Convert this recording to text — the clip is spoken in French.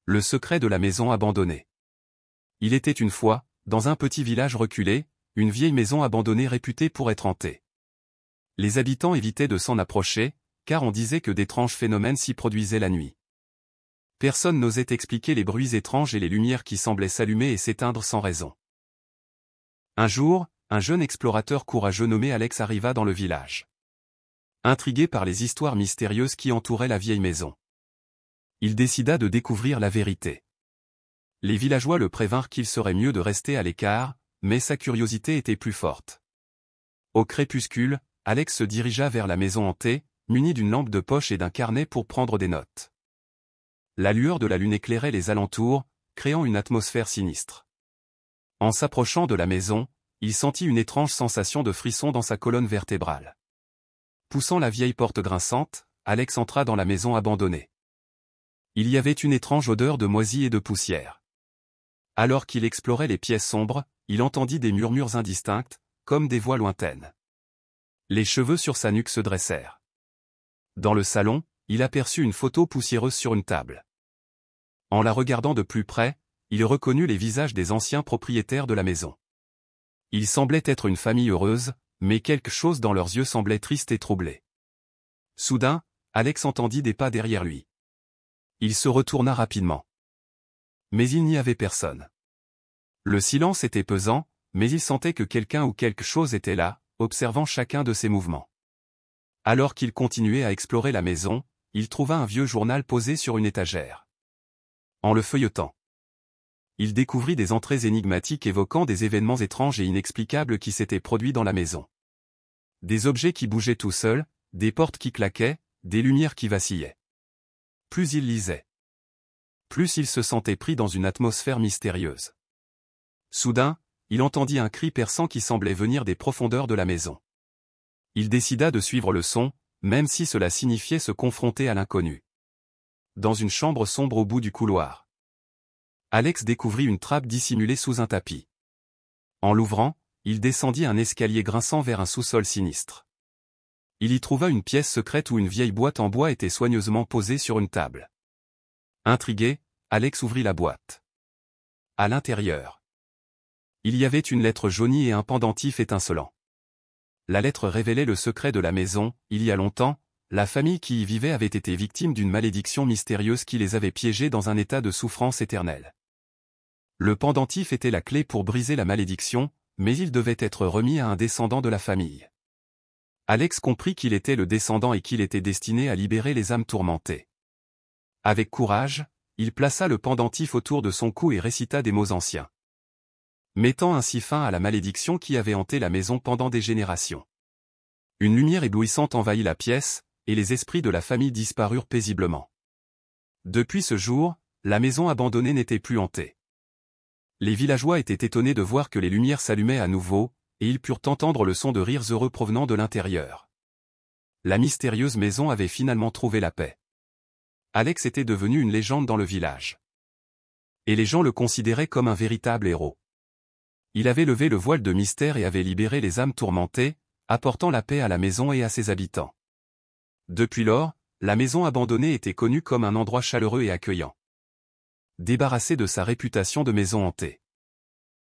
Le secret de la maison abandonnée. Il était une fois, dans un petit village reculé, une vieille maison abandonnée réputée pour être hantée. Les habitants évitaient de s'en approcher, car on disait que d'étranges phénomènes s'y produisaient la nuit. Personne n'osait expliquer les bruits étranges et les lumières qui semblaient s'allumer et s'éteindre sans raison. Un jour, un jeune explorateur courageux nommé Alex arriva dans le village. Intrigué par les histoires mystérieuses qui entouraient la vieille maison, il décida de découvrir la vérité. Les villageois le prévinrent qu'il serait mieux de rester à l'écart, mais sa curiosité était plus forte. Au crépuscule, Alex se dirigea vers la maison hantée, muni d'une lampe de poche et d'un carnet pour prendre des notes. La lueur de la lune éclairait les alentours, créant une atmosphère sinistre. En s'approchant de la maison, il sentit une étrange sensation de frisson dans sa colonne vertébrale. Poussant la vieille porte grinçante, Alex entra dans la maison abandonnée. Il y avait une étrange odeur de moisie et de poussière. Alors qu'il explorait les pièces sombres, il entendit des murmures indistincts, comme des voix lointaines. Les cheveux sur sa nuque se dressèrent. Dans le salon, il aperçut une photo poussiéreuse sur une table. En la regardant de plus près, il reconnut les visages des anciens propriétaires de la maison. Ils semblaient être une famille heureuse, mais quelque chose dans leurs yeux semblait triste et troublé. Soudain, Alex entendit des pas derrière lui. Il se retourna rapidement. Mais il n'y avait personne. Le silence était pesant, mais il sentait que quelqu'un ou quelque chose était là, observant chacun de ses mouvements. Alors qu'il continuait à explorer la maison, il trouva un vieux journal posé sur une étagère. En le feuilletant, il découvrit des entrées énigmatiques évoquant des événements étranges et inexplicables qui s'étaient produits dans la maison. Des objets qui bougeaient tout seuls, des portes qui claquaient, des lumières qui vacillaient. Plus il lisait, plus il se sentait pris dans une atmosphère mystérieuse. Soudain, il entendit un cri perçant qui semblait venir des profondeurs de la maison. Il décida de suivre le son, même si cela signifiait se confronter à l'inconnu. Dans une chambre sombre au bout du couloir, Alex découvrit une trappe dissimulée sous un tapis. En l'ouvrant, il descendit un escalier grinçant vers un sous-sol sinistre. Il y trouva une pièce secrète où une vieille boîte en bois était soigneusement posée sur une table. Intrigué, Alex ouvrit la boîte. À l'intérieur, il y avait une lettre jaunie et un pendentif étincelant. La lettre révélait le secret de la maison. Il y a longtemps, la famille qui y vivait avait été victime d'une malédiction mystérieuse qui les avait piégés dans un état de souffrance éternelle. Le pendentif était la clé pour briser la malédiction, mais il devait être remis à un descendant de la famille. Alex comprit qu'il était le descendant et qu'il était destiné à libérer les âmes tourmentées. Avec courage, il plaça le pendentif autour de son cou et récita des mots anciens, mettant ainsi fin à la malédiction qui avait hanté la maison pendant des générations. Une lumière éblouissante envahit la pièce, et les esprits de la famille disparurent paisiblement. Depuis ce jour, la maison abandonnée n'était plus hantée. Les villageois étaient étonnés de voir que les lumières s'allumaient à nouveau, et ils purent entendre le son de rires heureux provenant de l'intérieur. La mystérieuse maison avait finalement trouvé la paix. Alex était devenu une légende dans le village. Et les gens le considéraient comme un véritable héros. Il avait levé le voile de mystère et avait libéré les âmes tourmentées, apportant la paix à la maison et à ses habitants. Depuis lors, la maison abandonnée était connue comme un endroit chaleureux et accueillant. Débarrassée de sa réputation de maison hantée,